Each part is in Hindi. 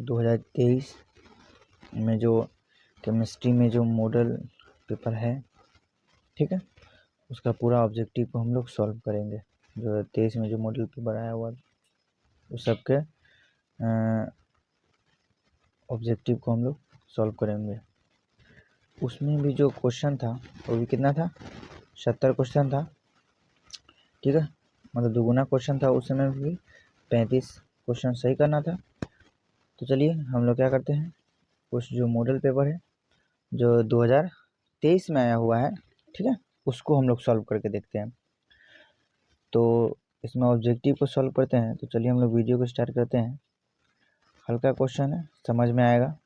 2023 में जो केमिस्ट्री में जो मॉडल पेपर है, ठीक है, उसका पूरा ऑब्जेक्टिव को हम लोग सॉल्व करेंगे। 2023 में जो मॉडल पेपर आया हुआ उस सब के ऑब्जेक्टिव को हम लोग सॉल्व करेंगे। उसमें भी जो क्वेश्चन था वो भी कितना था, 70 क्वेश्चन था, ठीक है, मतलब दुगुना क्वेश्चन था। उस समय भी 35 क्वेश्चन सही करना था। तो चलिए हम लोग क्या करते हैं, उस जो मॉडल पेपर है जो 2023 में आया हुआ है, ठीक है, उसको हम लोग सॉल्व करके देखते हैं। तो इसमें ऑब्जेक्टिव को सॉल्व करते हैं। तो चलिए हम लोग वीडियो को स्टार्ट करते हैं। हल्का क्वेश्चन है, समझ में आएगा।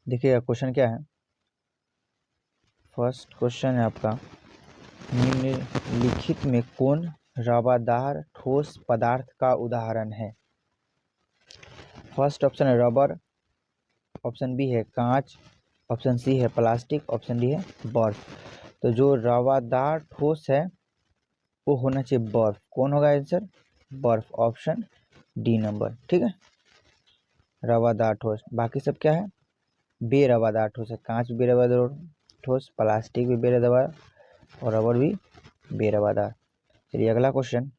देखिएगा क्वेश्चन क्या है। फर्स्ट क्वेश्चन है आपका, निम्नलिखित में कौन रवादार ठोस पदार्थ का उदाहरण है। फर्स्ट ऑप्शन है रबर, ऑप्शन बी है कांच, ऑप्शन सी है प्लास्टिक, ऑप्शन डी है बर्फ। तो जो रवादार ठोस है वो होना चाहिए बर्फ। कौन होगा आंसर, बर्फ, ऑप्शन डी नंबर, ठीक है, रवादार ठोस। बाकी सब क्या है, बेरवादार ठोस है। कांच बेरवादार ठोस, प्लास्टिक भी बेरवादार और रबर भी बेरवादार। चलिए अगला क्वेश्चन,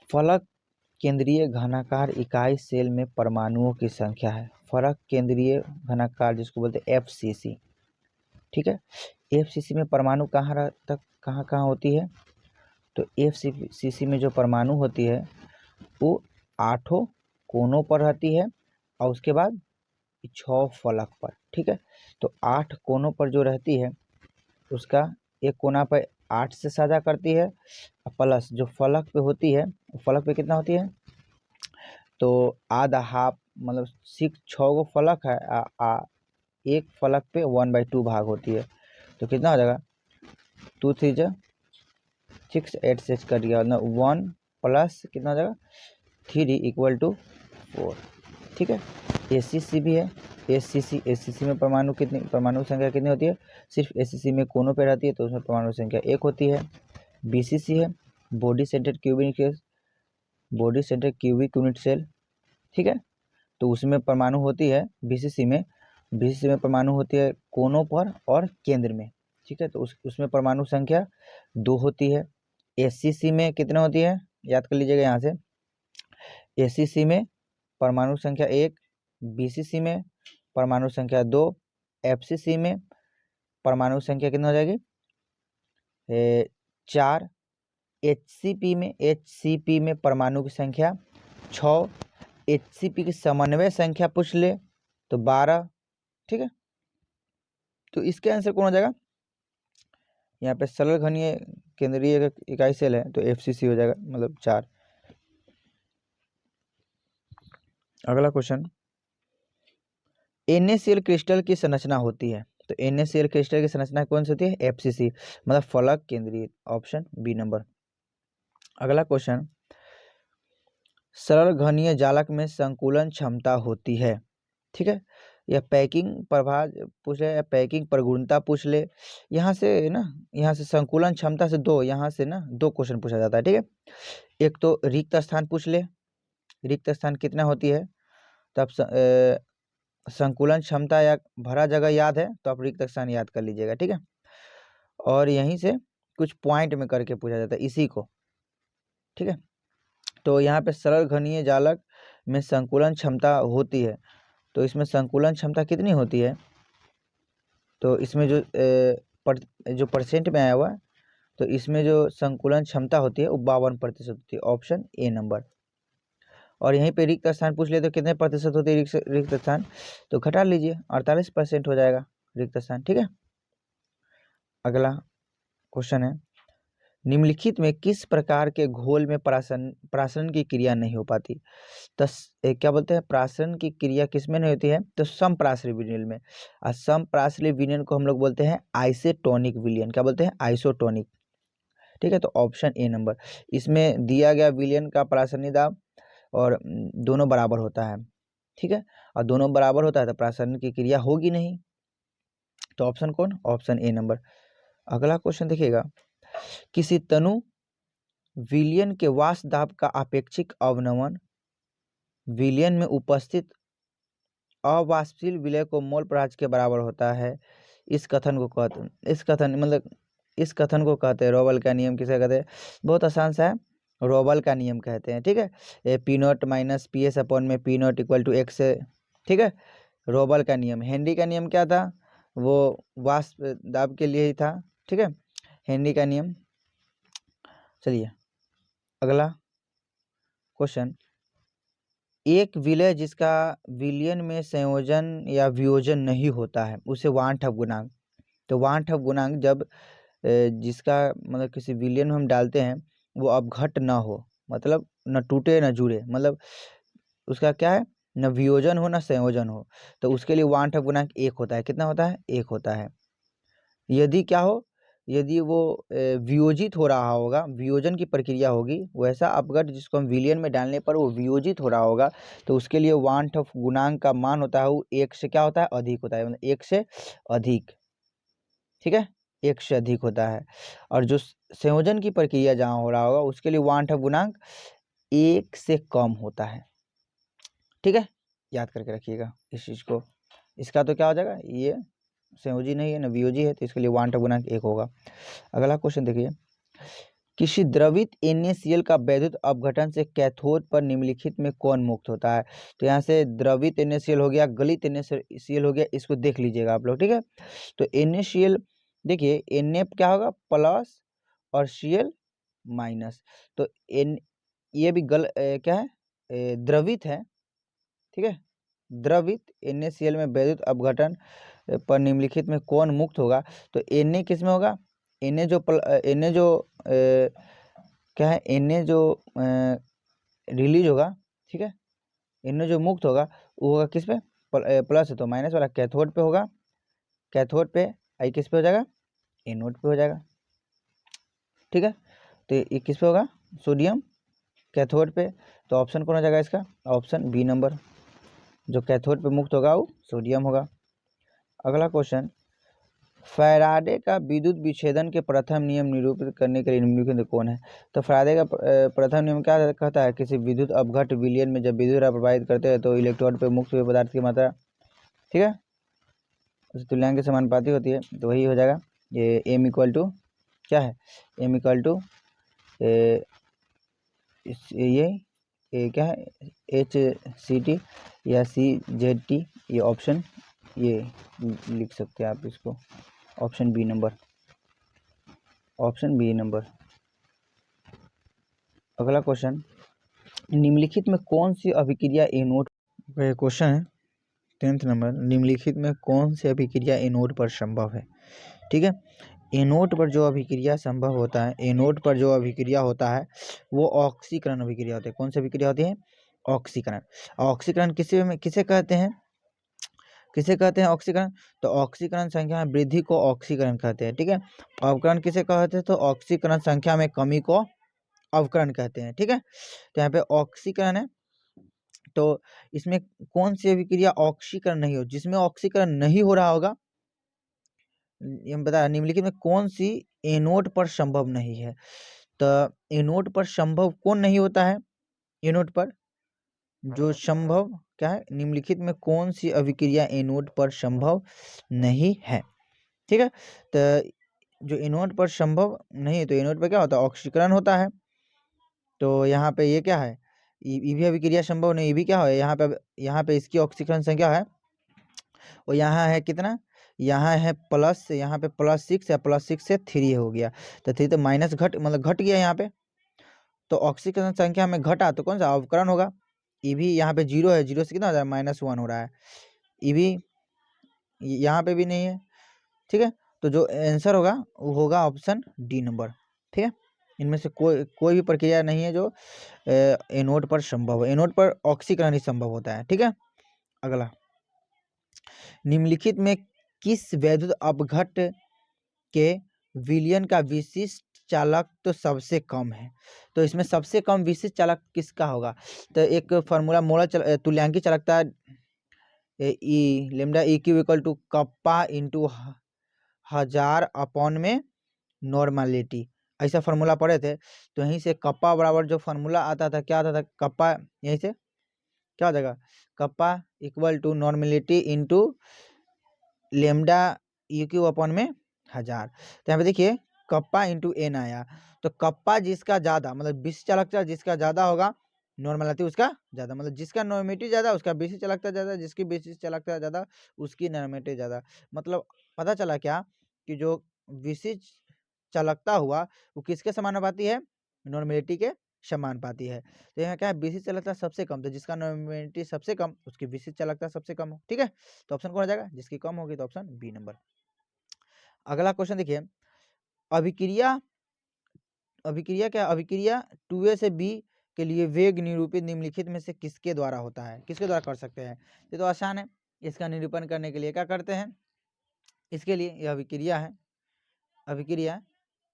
फलक केंद्रीय घनाकार इकाई सेल में परमाणुओं की संख्या है। फलक केंद्रीय घनाकार जिसको बोलते हैं एफसीसी, ठीक है। एफसीसी में परमाणु कहाँ होती है, तो एफसीसी में जो परमाणु होती है वो 8 कोनों पर रहती है और उसके बाद 6 फलक पर, ठीक है। तो 8 कोनों पर जो रहती है उसका एक कोना पर 8 से साझा करती है, प्लस जो फलक पे होती है, फलक पे कितना होती है, तो आधा हाफ, मतलब 6 गो फलक है, एक फलक पे 1/2 भाग होती है। तो कितना हो जाएगा, 2 3 जा 6, 8 से कट गया, मतलब 1 प्लस कितना हो जाएगा 3 = 4, ठीक है। एसीसी भी है, एसीसी में परमाणु संख्या कितनी होती है, सिर्फ एसीसी में कोनों पे रहती है तो उसमें परमाणु संख्या 1 होती है। बीसीसी है, body centred cubic unit cell, ठीक है। तो उसमें परमाणु होती है बीसीसी में परमाणु होती है कोनों पर और केंद्र में, ठीक है। तो उसमें परमाणु संख्या 2 होती है। एससीसी में कितना होती है, याद कर लीजिएगा यहाँ से, एसीसी में परमाणु संख्या 1, बीसीसी में परमाणु संख्या 2, एफसीसी में परमाणु संख्या कितना हो जाएगी 4, एचसीपी में परमाणु की संख्या 6, एचसीपी की समन्वय संख्या पूछ ले तो 12, ठीक है। तो इसके आंसर कौन हो जाएगा, यहाँ पे सरल घनीय केंद्रीय इकाई सेल है तो एफसीसी हो जाएगा, मतलब 4। अगला क्वेश्चन, NaCl क्रिस्टल की संरचना होती है। तो NaCl क्रिस्टल की संरचना कौन सी होती है, एफसीसी, मतलब फलक केंद्रीय, ऑप्शन बी नंबर। अगला क्वेश्चन, सरल घनीय जालक में संकुलन क्षमता होती है, ठीक है। या पैकिंग प्रभाव पूछ ले या पैकिंग प्रगुणता पूछ ले, यहाँ से ना, यहाँ से संकुलन क्षमता से यहाँ से ना 2 क्वेश्चन पूछा जाता है, ठीक है। एक तो रिक्त स्थान पूछ ले, रिक्त स्थान कितना होती है, तब संकुलन क्षमता या भरा जगह याद है तो आप रिक्त स्थान याद कर लीजिएगा, ठीक है। और यहीं से कुछ पॉइंट में करके पूछा जाता है इसी को, ठीक है। तो यहाँ पे सरल घनीय जालक में संकुलन क्षमता होती है, तो इसमें संकुलन क्षमता कितनी होती है, तो इसमें जो परसेंट में आया हुआ है, तो इसमें जो संकुलन क्षमता होती है वो 52% होती है, ऑप्शन ए नंबर। और यहीं पे रिक्त स्थान पूछ ले तो कितने प्रतिशत होती है रिक्त स्थान, तो घटा लीजिए 48% हो जाएगा रिक्त स्थान, ठीक है। अगला क्वेश्चन है, निम्नलिखित में किस प्रकार के घोल में प्रासरण की क्रिया नहीं हो पाती। तो क्या बोलते हैं, प्रासरण की क्रिया किस में नहीं होती है, तो समप्रासरी विलयन में। और समप्रासरी विलयन को हम लोग बोलते हैं आइसोटोनिक विलयन, क्या बोलते हैं, आइसोटोनिक, ठीक है। तो ऑप्शन ए नंबर, इसमें दिया गया विलयन का प्रासरणी दाब और दोनों बराबर होता है, ठीक है, और दोनों बराबर होता है तो प्रासरण की क्रिया होगी नहीं, तो ऑप्शन कौन, ऑप्शन ए नंबर। अगला क्वेश्चन देखिएगा, किसी तनु विलयन के वाष्प दाब का अपेक्षिक अवनमन विलयन में उपस्थित अवाष्पशील विलय को मोल प्रहार के बराबर होता है। इस कथन को कहते हैं रोबल का नियम। किसे कहते हैं? बहुत आसान सा है, रोबल का नियम कहते हैं। ठीक है, P naught minus P S upon में P naught equal to x है। ठीक है, रोबल का नियम। हेनरी का नियम क्या था? वो वाष्प दाब के लिए ही था। ठीक है, हेनरी का नियम। चलिए अगला क्वेश्चन, एक विलय जिसका विलयन में संयोजन या वियोजन नहीं होता है उसे वान ठप गुणांक। तो वान ठप गुणांक जब जिसका मतलब किसी विलयन में हम डालते हैं वो अपघट ना हो, मतलब न टूटे न जुड़े, मतलब उसका क्या है, न वियोजन हो न संयोजन हो, तो उसके लिए वान ठप गुणांक 1 होता है। कितना होता है? 1 होता है। यदि क्या हो, यदि वो वियोजित हो रहा होगा, वियोजन की प्रक्रिया होगी, वैसा अपघट जिसको हम विलयन में डालने पर वो वियोजित हो रहा होगा, तो उसके लिए वान ठप गुणांक का मान होता है वो 1 से क्या होता है? अधिक होता है, मतलब 1 से अधिक। ठीक है, 1 से अधिक होता है। और जो संयोजन की प्रक्रिया जहाँ हो रहा होगा उसके लिए वान ठप गुणांक 1 से कम होता है। ठीक है, याद करके रखिएगा इस चीज़ को। इसका तो क्या हो जाएगा, ये संयोजी नहीं है ना वियोजी है, तो इसके लिए वान ठप गुणांक 1 होगा। अगला क्वेश्चन देखिए, किसी द्रवित NaCl का वैद्युत अपघटन से कैथोड पर निम्नलिखित में कौन मुक्त होता है? तो यहाँ से द्रवित NaCl हो गया, गलित NaCl हो गया, इसको देख लीजिएगा आप लोग। ठीक है, तो NaCl देखिए, Na क्या होगा? प्लस और Cl माइनस। तो ये भी क्या है? द्रवित है। ठीक है, द्रवित NaCl में वैद्युत अपघटन पर निम्नलिखित में कौन मुक्त होगा? तो Na किस में होगा? Na जो क्या है, Na जो रिलीज होगा, ठीक है, Na जो मुक्त होगा वो होगा किस पे? प्लस है तो माइनस वाला कैथोड पे होगा। कैथोड पे आई किस पे हो जाएगा? एनोड पे हो जाएगा। ठीक है, तो ये किस पे होगा? सोडियम कैथोड पे। तो ऑप्शन कौन हो जाएगा इसका? ऑप्शन बी नंबर, जो कैथोड पे मुक्त होगा वो सोडियम होगा। अगला क्वेश्चन, फैराडे का विद्युत विच्छेदन के प्रथम नियम निरूपित करने के लिए निम्नलिखित कौन है? तो फैराडे का प्रथम नियम क्या कहता है? किसी विद्युत अपघट विलयन में जब विद्युत धारा प्रवाहित करते हैं तो इलेक्ट्रोड पे मुक्त हुए पदार्थ की मात्रा, ठीक है, उस तुल्यांक के समानुपाती होती है, तो वही हो जाएगा ये एम इक्वल टू क्या है? एम इक्वल टू ये क्या है? HCT या CZT, ये ऑप्शन ये लिख सकते हैं आप इसको, option B number, option B number. अगला क्वेश्चन, निम्नलिखित में कौन सी अभिक्रिया एनोड, क्वेश्चन है 10th नंबर, निम्नलिखित में कौन सी अभिक्रिया एनोड पर संभव है? ठीक है, एनोड पर जो अभिक्रिया संभव होता है, एनोड पर जो अभिक्रिया होता है वो ऑक्सीकरण अभिक्रिया होती है। कौन सी अभिक्रिया होती है? ऑक्सीकरण। ऑक्सीकरण किसे कहते हैं? किसे कहते हैं ऑक्सीकरण? तो ऑक्सीकरण संख्या में वृद्धि को ऑक्सीकरण कहते हैं। ठीक है, अवकरण किसे कहते हैं? तो ऑक्सीकरण संख्या में कमी को अवकरण कहते हैं। ठीक है, तो यहाँ पे ऑक्सीकरण है, तो इसमें कौन सी अभिक्रिया ऑक्सीकरण नहीं हो, जिसमें ऑक्सीकरण नहीं हो रहा होगा, ये हम बता, निम्नलिखित में कौन सी एनोड पर संभव नहीं है? तो एनोड पर संभव कौन नहीं होता है? एनोड पर जो संभव क्या है, निम्नलिखित में कौन सी अभिक्रिया एनोड पर संभव नहीं है? ठीक है, तो जो एनोड पर संभव नहीं है, तो एनोड पर क्या होता है? ऑक्सीकरण होता है। तो यहाँ पे ये क्या है? ये भी अभिक्रिया संभव नहीं, ये भी क्या है? यहाँ पे इसकी ऑक्सीकरण संख्या है और यहाँ है कितना? यहाँ है प्लस, यहाँ पे +6 या +6 से 3 हो गया, तो 3 तो माइनस मतलब घट गया यहाँ पे, तो ऑक्सीकरण संख्या में घटा तो कौन सा अवकरण होगा? ये भी यहाँ पे 0 है, 0 से कितना हो रहा है? -1 हो रहा है। ये भी यहाँ पे भी नहीं है। ठीक है, तो जो आंसर होगा वो होगा ऑप्शन डी नंबर। ठीक है, इनमें से कोई भी प्रक्रिया नहीं है जो एनोड पर संभव है। एनोड पर ऑक्सीकरण ही संभव होता है। ठीक है, अगला, निम्नलिखित में किस वैद्युत अपघट के विलयन का विशिष्ट चालक तो सबसे कम है? तो इसमें सबसे कम विशिष्ट चालक किसका होगा? तो एक फार्मूला मोलर तुल्यांकी चालकता e lambda e q equal to kappa into 1000 upon में नॉर्मलिटी, ऐसा फार्मूला पढ़े थे। तो यहीं से कप्पा बराबर जो फार्मूला आता था क्या आता था? कप्पा यहीं से क्या हो जाएगा, kappa equal to normality into lambda U Q upon में 1000। तो यहाँ पे देखिए कप्पा इंटू एन आया, तो कप्पा जिसका ज़्यादा मतलब विशिष्ट चालकता जिसका ज़्यादा होगा, नॉर्मलिटी उसका ज़्यादा, मतलब जिसका नॉर्मेलिटी ज़्यादा उसका विशिष्ट चालकता ज़्यादा, जिसकी विशिष्ट चालकता ज़्यादा उसकी नॉर्मेलिटी ज़्यादा। मतलब पता चला क्या कि जो विशिष्ट चालकता हुआ वो किसके समानुपाती है, नॉर्मेलिटी के समानुपाती है। तो यहाँ क्या है, विशिष्ट चालकता सबसे कम, तो जिसका नॉर्मेलिटी सबसे कम उसकी विशिष्ट चालकता सबसे कम हो। ठीक है, तो ऑप्शन कौन हो जाएगा, जिसकी कम होगी, तो ऑप्शन बी नंबर। अगला क्वेश्चन देखिए, अभिक्रिया अभिक्रिया 2A से B के लिए वेग निरूपित निम्नलिखित में से किसके द्वारा होता है, किसके द्वारा कर सकते हैं। ये तो आसान है, इसका निरूपण करने के लिए क्या करते हैं, इसके लिए यह अभिक्रिया है,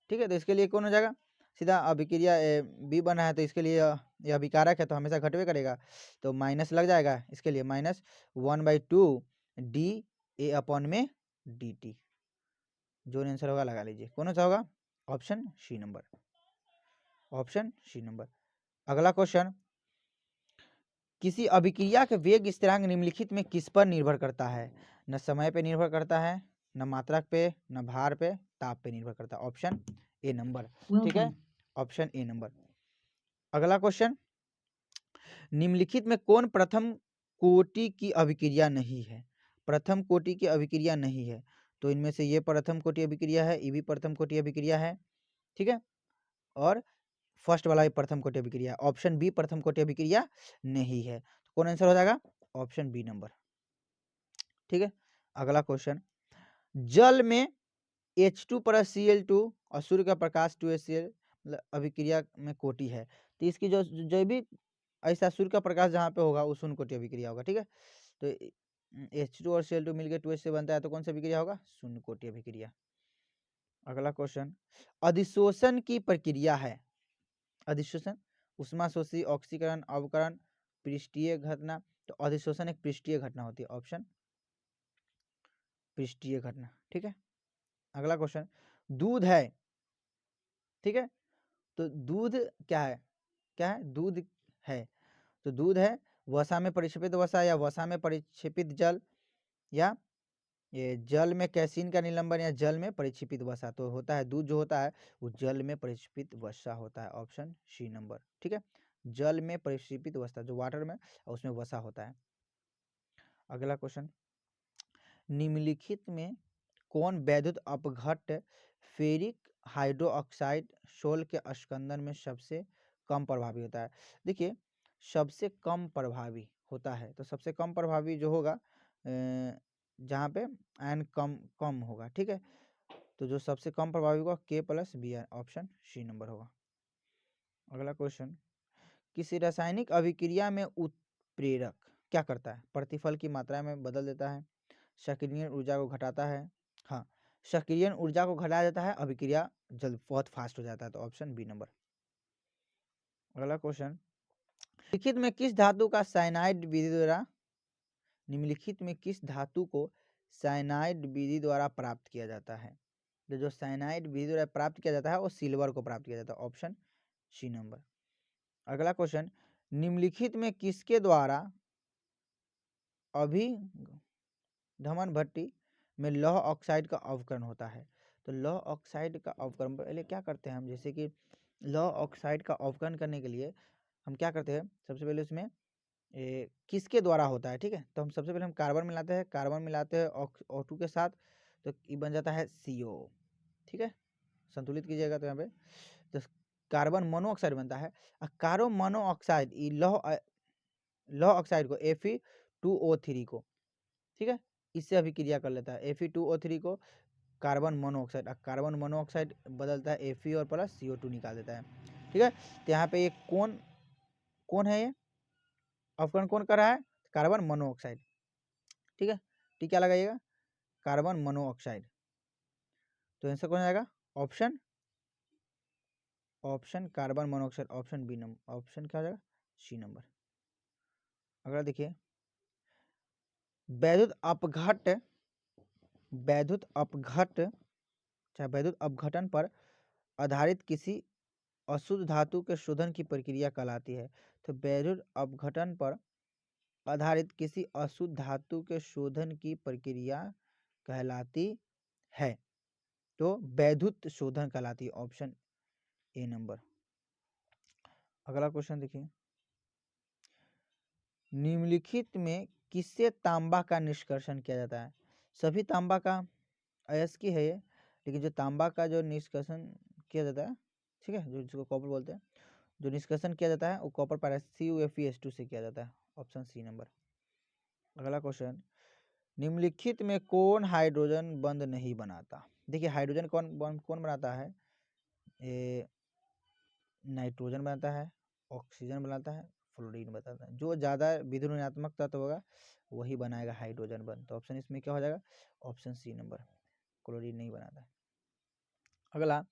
ठीक है, तो इसके लिए कौन हो जाएगा, सीधा अभिक्रिया बी बना है, तो इसके लिए यह अभिकारक है तो हमेशा घटवे करेगा, तो माइनस लग जाएगा इसके लिए, -1/2 dA में dt, जो आंसर होगा लगा लीजिए, कौन सा होगा, option C number, option C number. अगला क्वेश्चन, किसी अभिक्रिया के वेग स्थिरांक निम्नलिखित में किस पर निर्भर करता है, न समय पे निर्भर करता है, न मात्रक पे, न भार पे, ताप पे निर्भर करता है, ऑप्शन ए नंबर। ठीक है, ऑप्शन ए नंबर। अगला क्वेश्चन, निम्नलिखित में कौन प्रथम कोटि की अभिक्रिया नहीं है, प्रथम कोटि की अभिक्रिया नहीं है, तो इनमें से ये प्रथम कोटि अभिक्रिया है, ये भी प्रथम कोटि अभिक्रिया है। ठीक है, और फर्स्ट वाला भी प्रथम कोटि अभिक्रिया, ऑप्शन बी प्रथम कोटि अभिक्रिया नहीं है, तो कौन आंसर हो जाएगा, ऑप्शन बी नंबर। ठीक है, अगला क्वेश्चन, जल में H2 प्लस Cl2 और सूर्य का प्रकाश 2HCl मतलब अभिक्रिया में कोटि है, तो इसकी जो जैविक ऐसा सूर्य का प्रकाश जहाँ पे होगा वो शून्य कोटि अभिक्रिया होगा। ठीक है, तो H2 और Cl2 मिलकर 2H से बनता है, तो कौन सा अभिक्रिया होगा, शून्य कोटि अभिक्रिया। अगला क्वेश्चन, अधिशोषण की प्रक्रिया है, अधिशोषण उष्माशोषी, ऑक्सीकरण, अवकरण, पृष्ठीय घटना, तो अधिशोषण एक पृष्ठीय घटना होती है, ऑप्शन पृष्ठीय घटना। ठीक है, अगला क्वेश्चन, दूध है, ठीक है, तो दूध क्या है, क्या है, दूध है, तो दूध है वसा में परिक्षेपित वसा, या वसा में परिक्षेपित जल, या ये जल में कैसीन का निलंबन, या जल में परिक्षेपित वसा, तो होता है दूध जो होता है वो जल में परिक्षेपित वसा होता है, ऑप्शन सी नंबर। ठीक है, जल में परिक्षेपित वसा जो वाटर में उसमें वसा होता है। अगला क्वेश्चन, निम्नलिखित में कौन वैद्युत अपघट्ट फेरिक हाइड्रोक्साइड शोल के अस्कंदन में सबसे कम प्रभावी होता है। देखिए सबसे कम प्रभावी होता है, तो सबसे कम प्रभावी जो होगा जहाँ पे आयन कम कम होगा। ठीक है, तो जो सबसे कम प्रभावी होगा K+Br, ऑप्शन सी नंबर होगा। अगला क्वेश्चन, किसी रासायनिक अभिक्रिया में उत्प्रेरक क्या करता है, प्रतिफल की मात्रा में बदल देता है, सक्रियण ऊर्जा को घटाता है, हाँ सक्रियण ऊर्जा को घटाया जाता है, अभिक्रिया जल्द बहुत फास्ट हो जाता है, तो ऑप्शन बी नंबर। अगला क्वेश्चन, निम्नलिखित में किस धातु का साइनाइड विधि द्वारा, निम्नलिखित में किस धातु को साइनाइड विधि द्वारा प्राप्त किया जाता है, तो जो साइनाइड विधि द्वारा प्राप्त किया जाता है वो सिल्वर को प्राप्त किया जाता है, ऑप्शन सी नंबर। अगला क्वेश्चन, निम्नलिखित में किसके द्वारा अभिधमन भट्टी में लौह ऑक्साइड का अवकरण होता है, तो लौह ऑक्साइड का अवकरण पहले क्या करते हैं हम, जैसे कि लौह ऑक्साइड का अवकरण करने के लिए हम क्या करते हैं, सबसे पहले उसमें किसके द्वारा होता है। ठीक है, तो हम सबसे पहले हम कार्बन मिलाते हैं, कार्बन मिलाते हैं O2 के साथ, तो ये बन जाता है CO। ठीक है, संतुलित कीजिएगा, तो यहाँ पे तो कार्बन मोनोऑक्साइड बनता है, और कार्बन मोनोऑक्साइड लौह ऑक्साइड को Fe2O3 को, ठीक है, इससे अभिक्रिया कर लेता है, Fe2O3 को कार्बन मोनोऑक्साइड, कार्बन मोनोऑक्साइड बदलता है Fe और प्लस CO2 निकाल देता है। ठीक है, तो यहाँ पे ये कौन है, ये अवकरण कौन कर रहा है, कार्बन मोनोऑक्साइड। ठीक है, ठीक क्या लगाइएगा, कार्बन मोनोऑक्साइड, तो आंसर कौन आएगा, option carbon monoxide, option B number, option क्या हो जाएगा, सी नंबर। अगला देखिए, वैद्युत अपघटन पर आधारित किसी अशुद्ध धातु के शोधन की प्रक्रिया कहलाती है, तो वैद्युत अपघटन पर आधारित किसी अशुद्ध धातु के शोधन की प्रक्रिया कहलाती है? तो वैद्युत शोधन कहलाती है, ऑप्शन ए नंबर। अगला क्वेश्चन देखिए, निम्नलिखित में किससे तांबा का निष्कर्षण किया जाता है? सभी तांबा का अयस्की है ये, लेकिन जो तांबा का जो निष्कर्षण किया जाता है, ठीक है, जो जिसको कॉपर बोलते हैं, जो निष्कर्षण किया जाता है वो कॉपर CuFeS2 से किया जाता है, ऑप्शन सी नंबर। अगला क्वेश्चन, निम्नलिखित में कौन हाइड्रोजन बंध नहीं बनाता? देखिए हाइड्रोजन कौन बनाता है? ये नाइट्रोजन बनाता है, ऑक्सीजन बनाता है, फ्लोरीन बनाता है। जो ज़्यादा विद्युत ऋणात्मक तत्व होगा वही बनाएगा हाइड्रोजन बंध। तो ऑप्शन इसमें क्या हो जाएगा? ऑप्शन सी नंबर, क्लोरीन नहीं बनाता है। अगला,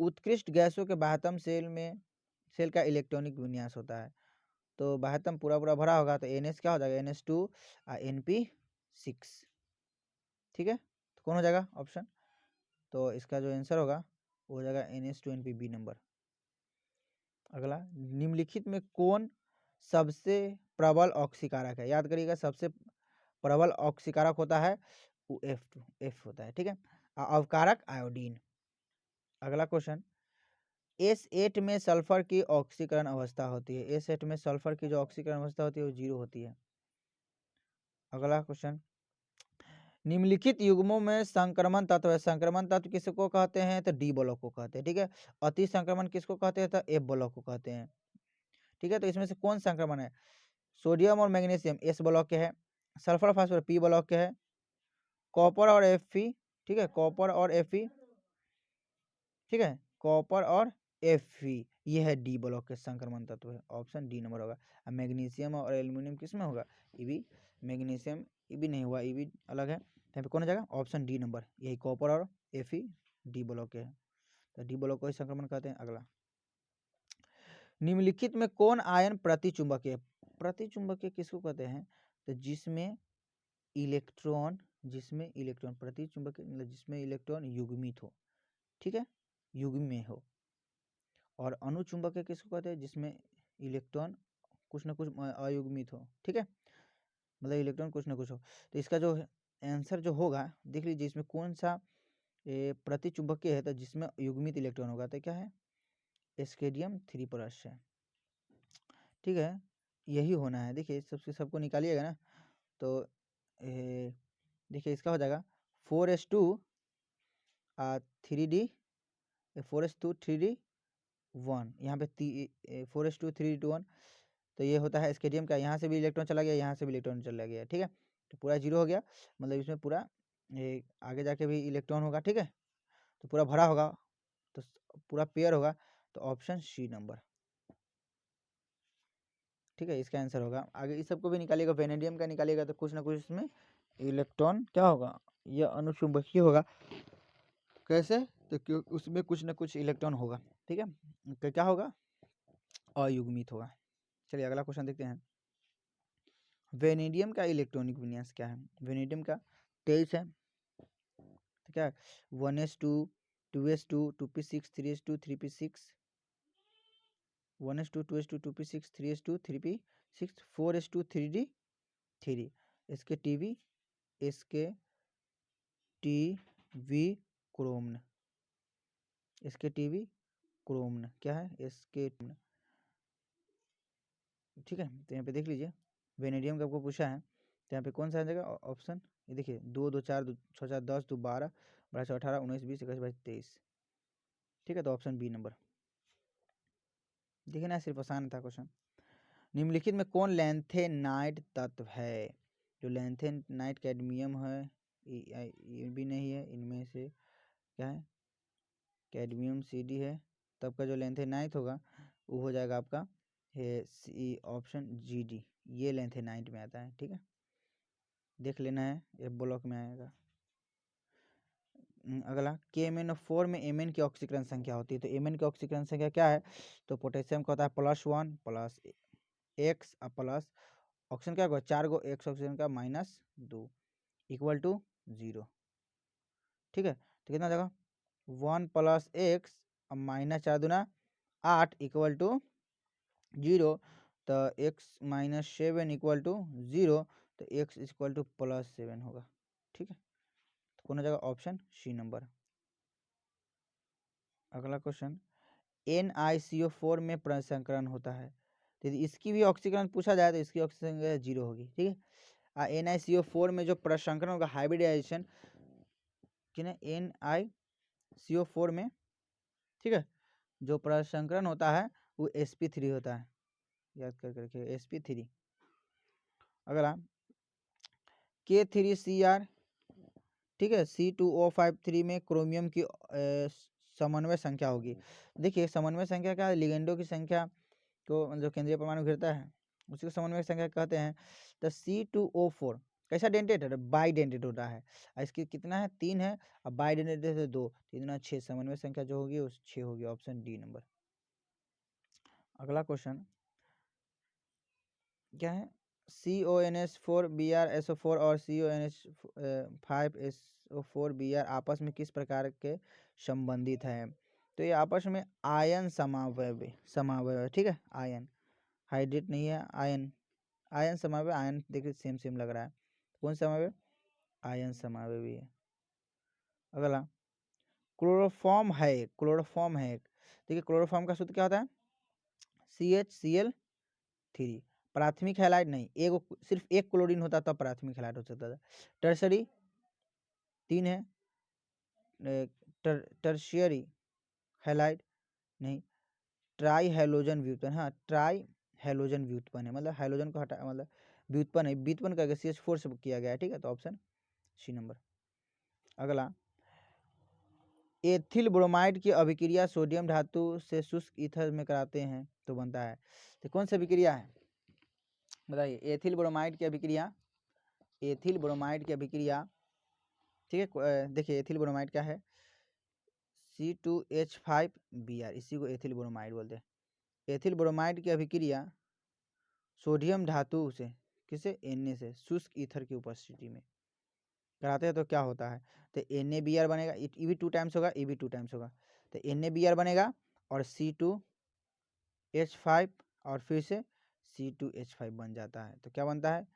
उत्कृष्ट गैसों के बाह्यतम सेल का इलेक्ट्रॉनिक विन्यास होता है। तो बाह्यतम पूरा भरा होगा तो NH क्या हो जाएगा? NH2 NP6, ठीक है। तो कौन हो जाएगा ऑप्शन? तो इसका जो आंसर होगा वो हो जाएगा NH2NP बी नंबर। अगला, निम्नलिखित में कौन सबसे प्रबल ऑक्सीकारक है? याद करिएगा, सबसे प्रबल ऑक्सीकारक होता है वो F होता है, ठीक है। अवकारक आयोडीन। अगला क्वेश्चन, S8 में सल्फर की ऑक्सीकरण अवस्था होती है। S8 में सल्फर की जो ऑक्सीकरण अवस्था होती है वो 0 होती है। अगला क्वेश्चन, निम्नलिखित युग्मों में संक्रमण तत्व है। संक्रमण तत्व किसको कहते हैं? तो D ब्लॉक को कहते हैं, ठीक है। अति संक्रमण किसको कहते हैं? तो F ब्लॉक को कहते हैं, ठीक है। तो इसमें से कौन संक्रमण है? सोडियम और मैग्नीशियम S ब्लॉक के है, सल्फर फास्फोरस P ब्लॉक के है, कॉपर और Fe, ठीक है, कॉपर और Fe, ठीक है, कॉपर और Fe, ये है D ब्लॉक के संक्रमण तत्व है, ऑप्शन डी नंबर होगा। अब मैग्नीशियम और एल्यूमिनियम किस में होगा? Eb, मैग्नीशियम Eb नहीं हुआ, Eb अलग है, यहाँ पे कौन हो जाएगा? ऑप्शन डी नंबर, यही कॉपर और Fe D ब्लॉक के है, तो D ब्लॉक को ही संक्रमण कहते हैं। अगला, निम्नलिखित में कौन आयन प्रतिचुंबकीय? प्रतिचुंबकीय किसको कहते हैं? तो जिसमें इलेक्ट्रॉन प्रतिचुंबकीय मतलब जिसमें इलेक्ट्रॉन युग्मित हो, ठीक है, युग्म में हो। और अनुचुंबकीय किसको कहते हैं? जिसमें इलेक्ट्रॉन कुछ ना कुछ अयुग्मित हो, ठीक है, मतलब इलेक्ट्रॉन कुछ ना कुछ हो। तो इसका जो आंसर जो होगा देख लीजिए, इसमें कौन सा प्रतिचुंबकीय है तो जिसमें युग्मित इलेक्ट्रॉन होगा, तो क्या है? स्केडियम 3+ है, ठीक है, यही होना है। देखिए सबको निकालिएगा ना, तो देखिए इसका हो जाएगा 4s2 3d 4s2 3d1, यहाँ पे 4s2 3d1, तो ये होता है स्केडियम का। यहाँ से भी इलेक्ट्रॉन चला गया, यहाँ से भी इलेक्ट्रॉन चला गया, ठीक है, तो पूरा 0 हो गया, मतलब इसमें पूरा आगे जाके भी इलेक्ट्रॉन होगा, ठीक है, तो पूरा भरा होगा, तो पूरा पेयर होगा, तो ऑप्शन सी नंबर, ठीक है, इसका आंसर होगा। आगे इस सबको भी निकालिएगा, वेनेडियम का निकालिएगा तो कुछ ना कुछ इसमें इलेक्ट्रॉन क्या होगा? यह अनुचुंबकीय होगा। कैसे? तो क्यों उसमें कुछ ना कुछ इलेक्ट्रॉन होगा, ठीक है, तो क्या होगा? अयुग्मित होगा। चलिए अगला क्वेश्चन देखते हैं, वेनेडियम का इलेक्ट्रॉनिक विन्यास क्या है? वेनेडियम का 23 है, तो क्या है? 1s2 2s2 2p6 3s2 3p6 1s2 2s2 2p6 3s2 3p6 4s2 3d3, इसके टीवी क्रोम्न, इसके टीवी क्रोम्न क्या है? इसके, ठीक है, तो यहाँ पे देख लीजिए, वेनेडियम का आपको पूछा है, तो यहाँ पे कौन सा आ जाएगा ऑप्शन? ये देखिए 2 2 4 2 6 4 10 2 12 12 से 18 19 20 21 22 23, ठीक है, तो ऑप्शन बी नंबर। देखिए ना, सिर्फ आसान था क्वेश्चन। निम्नलिखित में कौन लैंथेनाइट तत्व है? जो लैंथेनाइट कैडमियम है, ये भी नहीं है, इनमें से क्या है? कैडमियम CD है, तब का जो लैंथेनाइट होगा वो हो जाएगा आपका ऑप्शन GD, ये लैंथेनाइट में आता है, ठीक है, देख लेना है, F ब्लॉक में आएगा। अगला, KMnO4 में Mn की ऑक्सीकरण संख्या होती है, तो Mn की ऑक्सीकरण संख्या क्या है? तो पोटेशियम का होता है +1 प्लस X प्लस ऑक्सीजन क्या होगा? 4 गो X ऑक्सीजन का -2 इक्वल टू 0, ठीक है, तो कितना जाएगा? 1 + X -4 दूना 8 इक्वल टू 0, तो x माइनस 7 इक्वल टू 0, तो x इक्वल टू प्लस 7 होगा। ठीक है, तो कौन हो जाएगा? Option C number. अगला क्वेश्चन, NiCO4 में प्रसंकरण होता है, तो यदि इसकी भी ऑक्सीकरण पूछा जाए तो इसकी ऑक्सीकरण 0 होगी। ठीक है, NiCO4 में जो प्रसंकरण होगा हाइब्रिडाइजेशन कि ना NiCO4 में, ठीक है, जो प्रसंकरण होता है वो sp3 होता है, याद करके रखिए sp3। अगला K3Cr, ठीक है, C2O53 में क्रोमियम की समन्वय संख्या होगी। देखिए समन्वय संख्या क्या है? लिगेंडों की संख्या को जो केंद्रीय परमाणु घेरता है उसी को समन्वय संख्या कहते हैं। तो C2O4 कैसा डेंटेट है? बाई डेंटेट होता है। इसकी कितना है? 3 है, और बाई डेंटेट है 2, 3 6, समन्वय संख्या जो होगी उस 6 होगी, ऑप्शन डी नंबर। अगला क्वेश्चन क्या है? CONH4Br SO4 और CONH5SO4Br आपस में किस प्रकार के संबंधित हैं? तो ये आपस में आयन समावयव, ठीक है, आयन हाइड्रेट नहीं है, आयन समावयव। आयन देखिए सेम सेम लग रहा है, कौन समावयव? आयन समावयव है। अगला क्लोरोफॉर्म है एक, देखिए क्लोरोफॉर्म का सूत्र क्या होता है? CHCl3। प्राथमिक हैलाइड नहीं, सिर्फ एक क्लोरीन होता तब प्राथमिक हैलाइड हो सकता था। टर्सरी 3 है, टर्शियरी हैलाइड नहीं। ट्राई हैलोजन व्युत्पन्न, हाँ ट्राई हैलोजन व्युत्पन्न है, मतलब हैलोजन को हटा, मतलब व्युत्पन्न है, व्युत्पन्न करके CH4 से किया गया है। ठीक है, तो ऑप्शन सी नंबर। अगला एथिल ब्रोमाइड की अभिक्रिया सोडियम धातु से शुष्क ईथर में कराते हैं तो बनता है, तो कौन सी अभिक्रिया है बताइए? एथिल ब्रोमाइड की अभिक्रिया, ठीक है, देखिए एथिल ब्रोमाइड क्या है? C2H5Br, इसी को एथिल ब्रोमाइड बोलते हैं। एथिल ब्रोमाइड की अभिक्रिया सोडियम धातु से, किसे? Na से शुष्क ईथर की उपस्थिति में कराते हैं तो क्या होता है? तो NaBr बनेगा, ये भी 2 टाइम्स होगा, ये भी 2 टाइम्स होगा, तो NaBr बनेगा और C2H5 और फिर से C2H5 बन जाता है, तो क्या बनता है?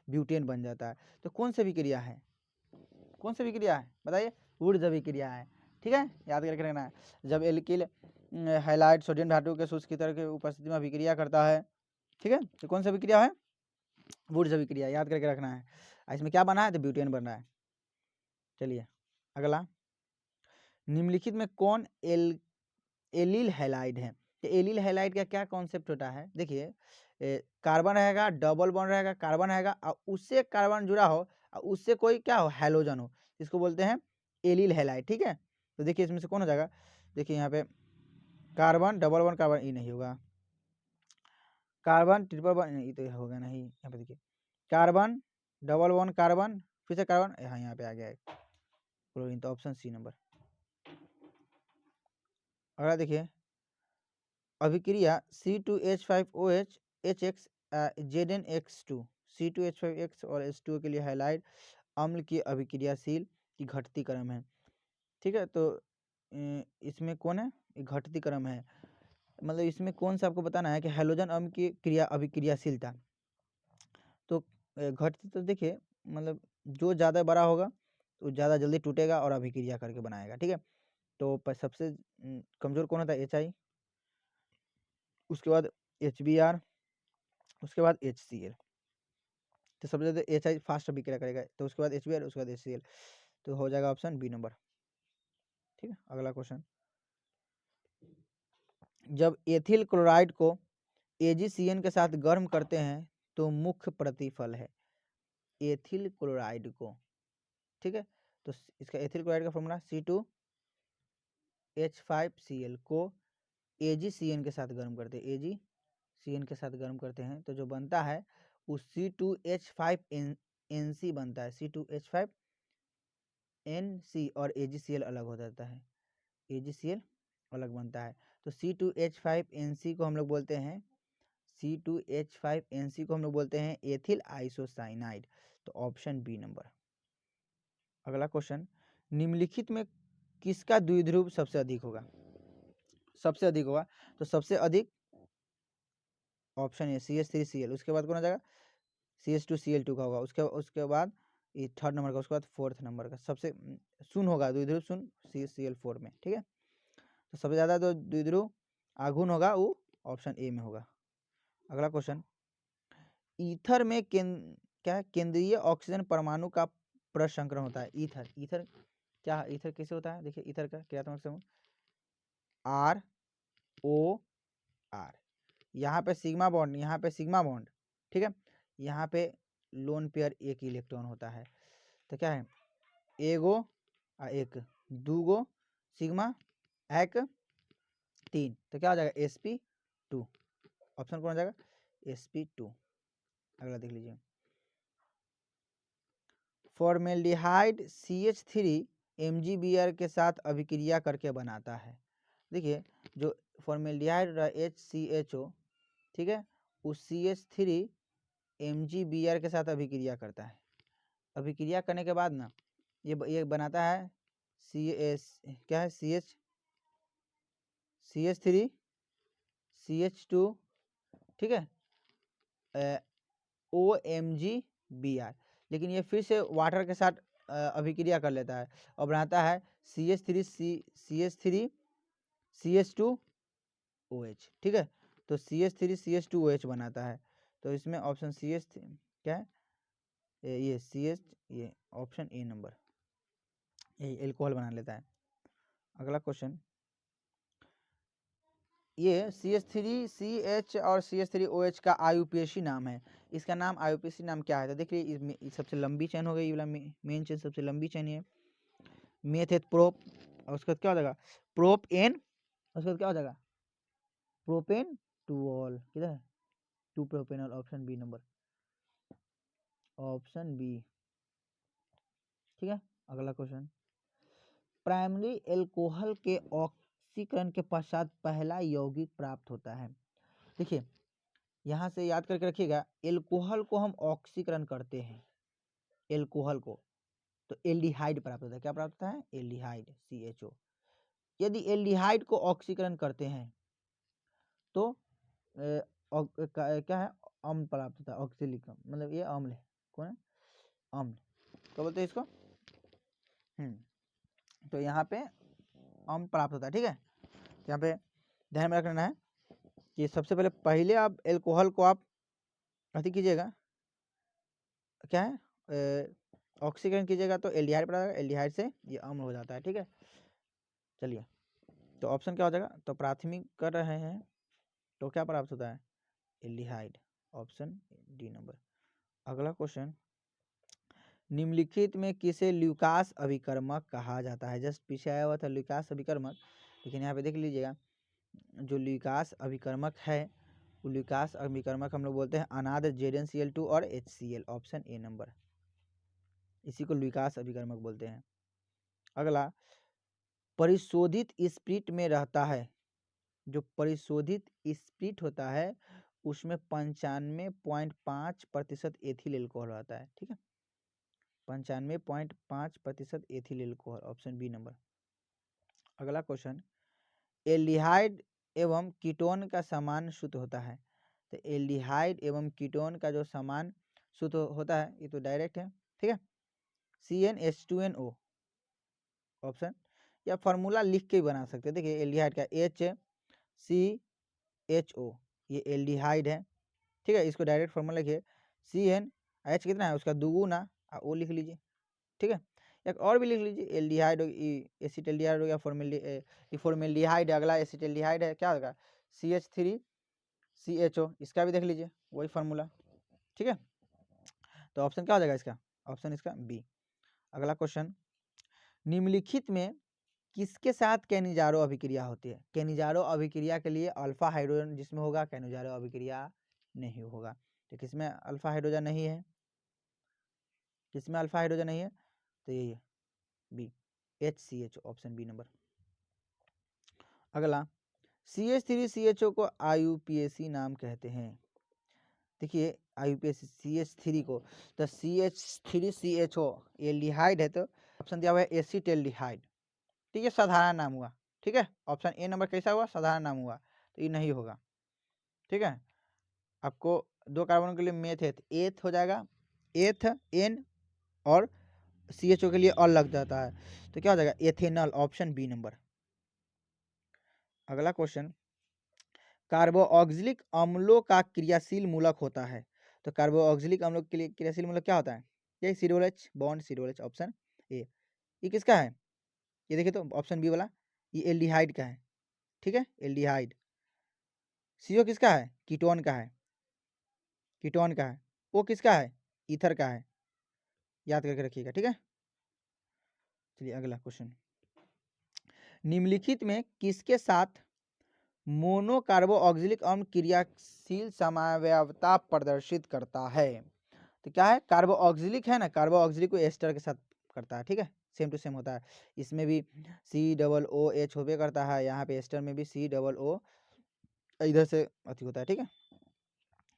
ब्यूटेन बन जाता है। तो कौन सी विक्रिया है? बताइए? वुड्स अभिक्रिया है। ठीक है, याद करके रखना है। जब एल्किल हैलाइड सोडियम धातु के शुष्क ईथर की उपस्थिति में अभिक्रिया करता है, ठीक है, तो कौन सा अभिक्रिया है? वुड्स अभिक्रिया, याद करके रखना है। इसमें क्या बना है? तो ब्यूटेन बन रहा है। चलिए अगला, निम्नलिखित में कौन एलिल हैलाइड है? तो एलिल हैलाइड का क्या कॉन्सेप्ट होता है? देखिए कार्बन रहेगा, डबल बॉन्ड रहेगा, कार्बन रहेगा और उससे कार्बन जुड़ा हो और उससे कोई क्या हो? हैलोजन हो, इसको बोलते हैं एलिल हैलाइड। ठीक है, तो देखिए इसमें से कौन हो जाएगा? देखिए यहाँ पे कार्बन डबल बॉन्ड कार्बन, ये नहीं होगा, कार्बन ट्रिपल बॉन्ड, ये तो होगा नहीं। यहाँ पे देखिए कार्बन डबल बॉन्ड कार्बन, फिर से कार्बन, यहाँ पे आ गया क्लोरीन, तो ऑप्शन सी नंबर। अगला देखिए अभिक्रिया C2H5OH HX ZnX2, C2H5X और H2O के लिए हैलाइड अम्ल की अभिक्रियाशील की घटती क्रम है। ठीक है, तो इसमें कौन है? घटती क्रम है, मतलब इसमें कौन सा आपको बताना है कि हैलोजन अम्ल की अभिक्रियाशीलता तो घटती, तो देखिए मतलब जो ज़्यादा बड़ा होगा तो ज़्यादा जल्दी टूटेगा और अभिक्रिया करके बनाएगा। ठीक है, तो सबसे कमज़ोर कौन होता है? HI, उसके बाद HBr, उसके बाद HCl, तो सबसे ज़्यादा HI फास्ट अभिक्रिया करेगा, तो उसके बाद HBr, उसके बाद HCl, तो हो जाएगा ऑप्शन बी नंबर। ठीक है, अगला क्वेश्चन, जब एथिल क्लोराइड को AgCN के साथ गर्म करते हैं तो मुख्य प्रतिफल है एथिल क्लोराइड को। ठीक है, तो इसका एथिल क्लोराइड का फॉर्मूला C2H5Cl को AgCN के साथ गर्म करते हैं, AgCN के साथ गर्म करते हैं तो जो बनता है वो C2H5NC बनता है, C2H5NC और AgCl अलग हो जाता है, AgCl अलग बनता है। तो C2H5NC को हम लोग बोलते हैं, C2H5NC को हम लोग बोलते हैं एथिल आइसोसाइनाइड, तो ऑप्शन बी नंबर। अगला क्वेश्चन, निम्नलिखित में किसका द्विध्रुव सबसे अधिक होगा? सबसे अधिक होगा, तो सबसे अधिक ऑप्शन ए CH3Cl, उसके बाद कौन आ जाएगा CH2Cl2 का होगा, उसके बाद ये थर्ड नंबर का, उसके बाद फोर्थ नंबर का सबसे शून्य होगा, द्विध्रुव शून्य CH4 में, ठीक है। तो सबसे ज़्यादा जो द्विध्रुव आघूर्ण होगा वो ऑप्शन ए में होगा। अगला क्वेश्चन, ईथर में क्या है, केंद्रीय ऑक्सीजन परमाणु का प्रसंकरण होता है। ईथर, ईथर क्या, ईथर कैसे होता है, देखिए ईथर का क्रियात्मक समूह ROR, यहाँ पे सिग्मा बॉन्ड, यहाँ पे सिग्मा बॉन्ड, ठीक है। यहाँ पे लोन पेयर एक इलेक्ट्रॉन होता है, तो क्या है एगो एक दूगो सिग्मा एक 3, तो क्या हो जाएगा sp2, ऑप्शन कौन हो जाएगा sp2। अगला देख लीजिए, फॉर्मेल्डिहाइड CH3 MgBr के साथ अभिक्रिया करके बनाता है। देखिए जो फॉर्मेल्डिहाइड HCHO, ठीक है, उस CH3 MgBr के साथ अभिक्रिया करता है। अभिक्रिया करने के बाद ना ये बनाता है क्या है CH3 CH2, ठीक है, OMgBr, लेकिन ये फिर से वाटर के साथ अभिक्रिया कर लेता है और बनाता है CH3 CH2OH, ठीक है। तो CH3 CH2OH बनाता है, तो इसमें ऑप्शन CH क्या है ये ये ऑप्शन ए नंबर, ये एल्कोहल बना लेता है। अगला क्वेश्चन, ये CH3CH और CH3OH का IUPAC नाम है, इसका नाम IUPAC नाम क्या है, तो देखिए इसमें सबसे लंबी चेन हो गई, ये वाला मेन चेन सबसे लंबी चेन है, मेथ प्रोप, और उसके बाद क्या हो जाएगा प्रोप एन, उसके बाद क्या हो जाएगा प्रोपेन टू ऑल, किधर है 2 propanol, option B number, option B, ठीक है। अगला क्वेश्चन, प्राइमरी एल्कोहल के ऑक्सीकरण के पश्चात पहला यौगिक प्राप्त होता है। देखिए यहाँ से याद करके रखिएगा, एल्कोहल को हम ऑक्सीकरण करते हैं, एल्कोहल को, तो एल्डिहाइड प्राप्त होता है, क्या प्राप्त होता है एल्डिहाइड CHO। यदि एल्डिहाइड को ऑक्सीकरण करते हैं तो क्या है अम्ल प्राप्त होता है, ऑक्सीलिक, मतलब ये अम्ल है, कौन है अम्ल, क्या बोलते हैं इसको, तो यहाँ पे अम्ल प्राप्त होता है, ठीक है। यहाँ पे ध्यान में रखना है कि सबसे पहले आप एल्कोहल को आप अति कीजिएगा, क्या है ऑक्सीकरण कीजिएगा तो एल्डिहाइड प्राप्त होगा, एल्डिहाइड से ये अम्ल हो जाता है, ठीक है। चलिए तो ऑप्शन क्या हो जाएगा, तो प्राथमिक कर रहे हैं तो क्या प्राप्त होता है एल्डिहाइड, ऑप्शन डी नंबर। अगला क्वेश्चन, निम्नलिखित में किसे ल्यूकास अभिकर्मक कहा जाता है, जस्ट पीछे आया हुआ था ल्यूकास अभिकर्मक, लेकिन यहाँ पे देख लीजिएगा जो ल्यूकास अभिकर्मक है वो ल्यूकास अभिकर्मक हम लोग बोलते हैं अनाद ZnCl2 और HCl, ऑप्शन ए नंबर, इसी को ल्यूकास अभिकर्मक बोलते हैं। अगला, परिशोधित स्प्रिट में रहता है, जो परिशोधित स्प्रिट होता है उसमें 95.5% एथिल एल्कोहल रहता है, ठीक है, 95.5% ethyl alcohol, option B number. अगला क्वेश्चन, एल्डिहाइड एवं कीटोन का समान सूत्र होता है, तो एल्डिहाइड एवं कीटोन का जो समान सूत्र होता है ये तो डायरेक्ट है, ठीक है, CnH2nO, ऑप्शन, या फार्मूला लिख के भी बना सकते हैं। देखिए एल्डिहाइड का HCHO, ये एल्डिहाइड है, ठीक है, इसको डायरेक्ट फार्मूला लिखिए CnH कितना है उसका दुगुना O लिख लीजिए, ठीक है। एक और भी लिख लीजिए एल्डिहाइड, एसिटाल्डिहाइड हो गया, फॉर्मेल्डिहाइड, अगला एसिटाल्डिहाइड है, क्या होगा CH3CHO, इसका भी देख लीजिए वही फार्मूला, ठीक है। तो ऑप्शन क्या हो जाएगा इसका, ऑप्शन इसका बी। अगला क्वेश्चन, निम्नलिखित में किसके साथ कैनिजारो अभिक्रिया होती है, कैनिजारो अभिक्रिया के लिए अल्फा हाइड्रोजन जिसमें होगा, कैनिजारो अभिक्रिया नहीं होगा, तो किसमें अल्फा हाइड्रोजन नहीं है, किसमें अल्फा हाइड्रोजन नहीं है, तो यही है B HCH, option B number. अगला, CH3CHO को IUPAC नाम कहते हैं, देखिए IUPAC CH3 को, तो CH3CHO एल्डिहाइड है तो ऑप्शन दिया हुआ है एसिटाल्डिहाइड, ठीक है, साधारण नाम हुआ, ठीक है। ऑप्शन ए नंबर कैसा हुआ, साधारण नाम हुआ, तो ये नहीं होगा, ठीक है। आपको 2 कार्बन के लिए मेथ एथ हो जाएगा, एथ एन और CHO के लिए और लग जाता है, तो क्या हो जाएगा एथेनॉल, ऑप्शन बी नंबर। अगला क्वेश्चन, कार्बोक्सिलिक अम्लों का क्रियाशील मूलक होता है, तो कार्बोक्सिलिक अम्लों के लिए क्रियाशील मूलक क्या होता है, ये COH bond COH, option A. ये किसका है, ये देखिए तो ऑप्शन बी वाला, ये एल्डिहाइड का है, ठीक है, एल्डिहाइड। CO किसका है, कीटोन का है, कीटोन का है। O किसका है, ईथर का है, याद करके रखिएगा, ठीक है। चलिए अगला क्वेश्चन, निम्नलिखित में किसके साथ मोनोकार्बोक्सिलिक अम्ल क्रियाशील समवायता प्रदर्शित करता है, तो क्या है, कार्बोक्सिलिक है ना, कार्बोक्सिलिक को एस्टर के साथ करता है, ठीक है, सेम टू सेम होता है। इसमें भी COOH होबे करता है, यहाँ पे एस्टर में भी COO इधर से अति होता है, ठीक है।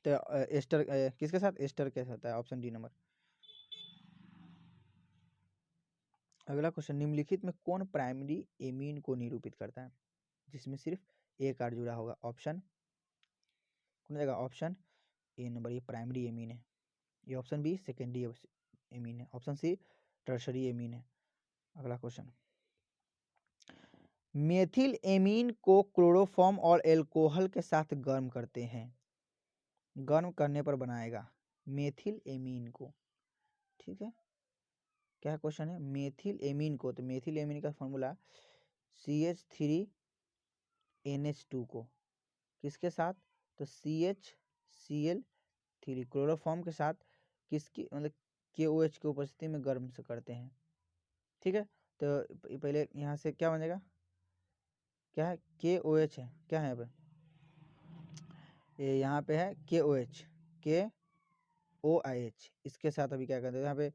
तो एस्टर किसके साथ, एस्टर के साथ होता है, ऑप्शन डी नंबर। अगला क्वेश्चन, निम्नलिखित में कौन प्राइमरी एमीन को निरूपित करता है, जिसमें सिर्फ एक आर जुड़ा होगा, ऑप्शन कौन जाएगा, ऑप्शन ए नंबर, ये प्राइमरी एमीन है। ये ऑप्शन बी सेकेंडरी एमीन है, ऑप्शन सी टर्शरी एमीन है। अगला क्वेश्चन, मेथिल एमीन को क्लोरोफॉर्म और एल्कोहल के साथ गर्म करते हैं, गर्म करने पर बनाएगा मेथिल एमीन को, ठीक है। क्या क्वेश्चन है, मेथिल एमीन को, तो मेथिल एमीन का फॉर्मूला CH3NH2 को किसके साथ, तो CHCl3 क्लोरोफॉर्म के साथ किसकी मतलब KOH की उपस्थिति में गर्म से करते हैं, ठीक है। तो पहले यहाँ से क्या बनेगा, क्या है, KOH है, क्या है यहाँ पे, ये यहाँ पे है KOH, KOIH, इसके साथ अभी क्या करते हैं, यहाँ पे